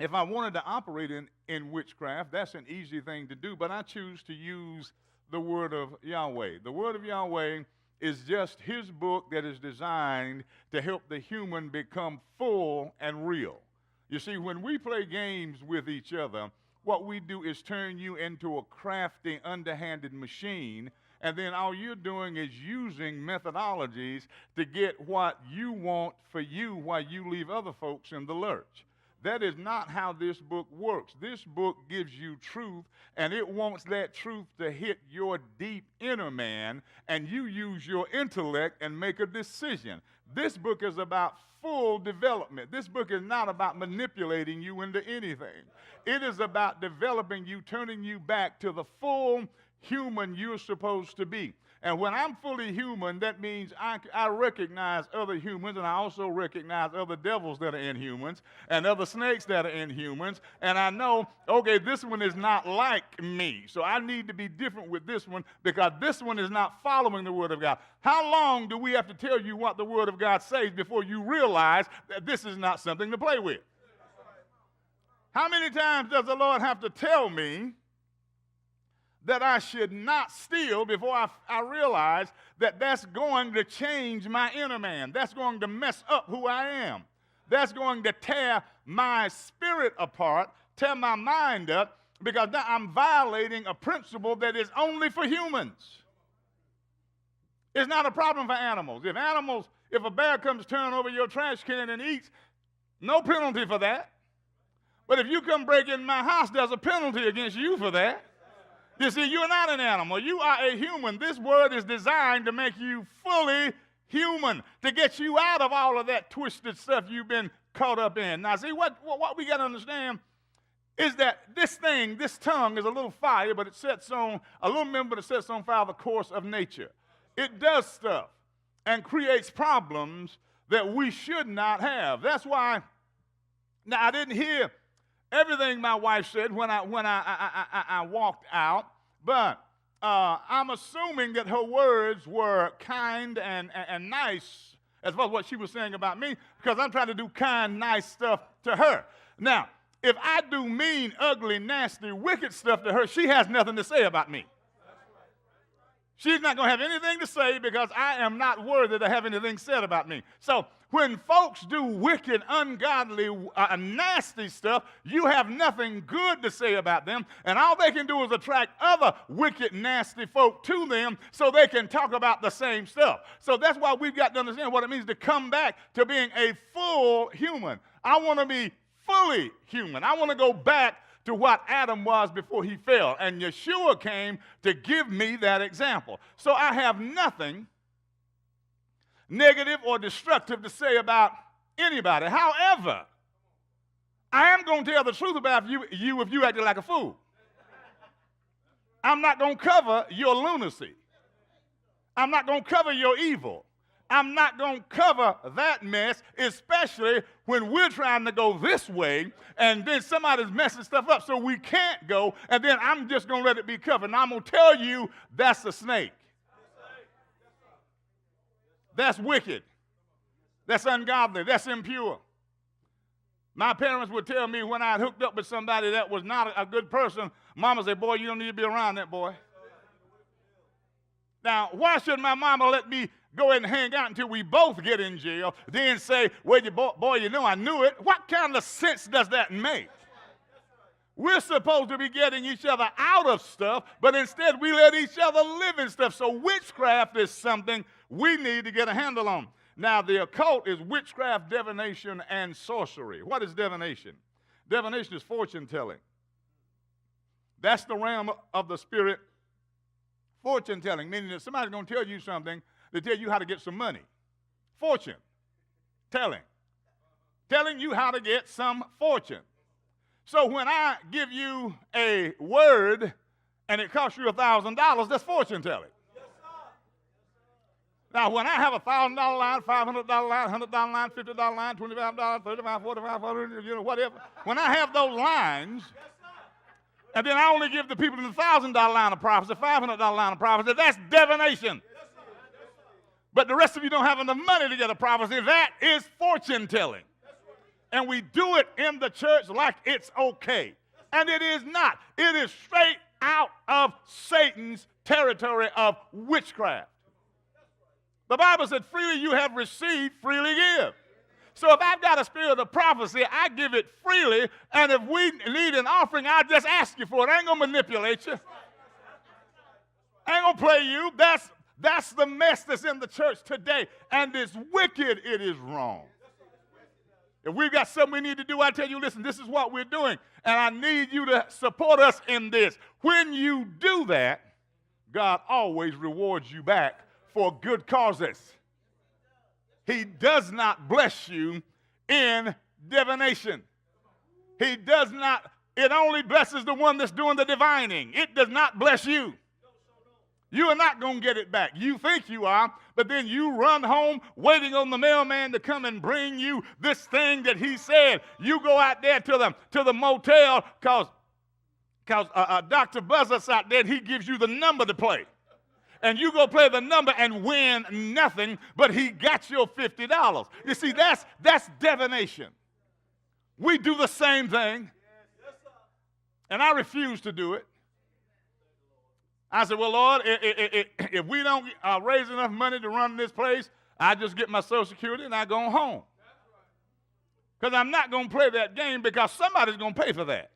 if I wanted to operate in witchcraft, that's an easy thing to do, but I choose to use the word of Yahweh. The word of Yahweh is just his book that is designed to help the human become full and real. You see, when we play games with each other, what we do is turn you into a crafty, underhanded machine, and then all you're doing is using methodologies to get what you want for you while you leave other folks in the lurch. That is not how this book works. This book gives you truth, and it wants that truth to hit your deep inner man, and you use your intellect and make a decision. This book is about full development. This book is not about manipulating you into anything. It is about developing you, turning you back to the full human you're supposed to be. And when I'm fully human, that means I recognize other humans, and I also recognize other devils that are in humans and other snakes that are in humans. And I know, okay, this one is not like me. So I need to be different with this one because this one is not following the Word of God. How long do we have to tell you what the Word of God says before you realize that this is not something to play with? How many times does the Lord have to tell me that I should not steal before I realize that that's going to change my inner man? That's going to mess up who I am. That's going to tear my spirit apart, tear my mind up, because now I'm violating a principle that is only for humans. It's not a problem for animals. If a bear comes turn over your trash can and eats, no penalty for that. But if you come break in my house, there's a penalty against you for that. You see, you're not an animal. You are a human. This word is designed to make you fully human, to get you out of all of that twisted stuff you've been caught up in. Now, see, what we got to understand is that this tongue is a little fire, but it sets on, a little member that sets on fire the course of nature. It does stuff and creates problems that we should not have. That's why, now I didn't hear everything my wife said when I walked out, but I'm assuming that her words were kind and nice as far as what she was saying about me, because I'm trying to do kind, nice stuff to her. Now, if I do mean, ugly, nasty, wicked stuff to her, she has nothing to say about me. She's not going to have anything to say because I am not worthy to have anything said about me. So when folks do wicked, ungodly, nasty stuff, you have nothing good to say about them, and all they can do is attract other wicked, nasty folk to them so they can talk about the same stuff. So that's why we've got to understand what it means to come back to being a full human. I want to be fully human. I want to go back to what Adam was before he fell. And Yeshua came to give me that example. So I have nothing negative or destructive to say about anybody. However, I am going to tell the truth about you if you acted like a fool. I'm not going to cover your lunacy. I'm not going to cover your evil. I'm not going to cover that mess, especially when we're trying to go this way and then somebody's messing stuff up so we can't go, and then I'm just going to let it be covered. And I'm going to tell you that's a snake. That's wicked. That's ungodly. That's impure. My parents would tell me when I hooked up with somebody that was not a good person, Mama said, boy, you don't need to be around that boy. Now, why should my mama let me go ahead and hang out until we both get in jail, then say, well, boy, you know I knew it? What kind of sense does that make? We're supposed to be getting each other out of stuff, but instead we let each other live in stuff. So witchcraft is something we need to get a handle on. Now, the occult is witchcraft, divination, and sorcery. What is divination? Divination is fortune telling. That's the realm of the spirit. Fortune telling, meaning that somebody's going to tell you something to tell you how to get some money. Fortune telling. Telling you how to get some fortune. So when I give you a word and it costs you $1,000, that's fortune telling. Now, when I have a $1,000 line, $500 line, $100 line, $50 line, $25, $35, $45, $100, whatever, when I have those lines, and then I only give the people in the $1,000 line of prophecy, $500 line of prophecy, that's divination. But the rest of you don't have enough money to get a prophecy. That is fortune telling. And we do it in the church like it's okay. And it is not. It is straight out of Satan's territory of witchcraft. The Bible said, freely you have received, freely give. So if I've got a spirit of prophecy, I give it freely. And if we need an offering, I'll just ask you for it. I ain't going to manipulate you. I ain't going to play you. That's the mess that's in the church today. And it's wicked. It is wrong. If we've got something we need to do, I tell you, listen, this is what we're doing. And I need you to support us in this. When you do that, God always rewards you back for good causes. He does not bless you in divination. He does not. It only blesses the one that's doing the divining. It does not bless you. You are not going to get it back. You think you are, but then you run home waiting on the mailman to come and bring you this thing that he said. You go out there to the motel because Dr. Buzzard's out there and he gives you the number to play. And you go play the number and win nothing, but he got your $50. You see, that's divination. We do the same thing, and I refuse to do it. I said, well, Lord, if we don't raise enough money to run this place, I just get my Social Security and I go home. Because I'm not going to play that game because somebody's going to pay for that.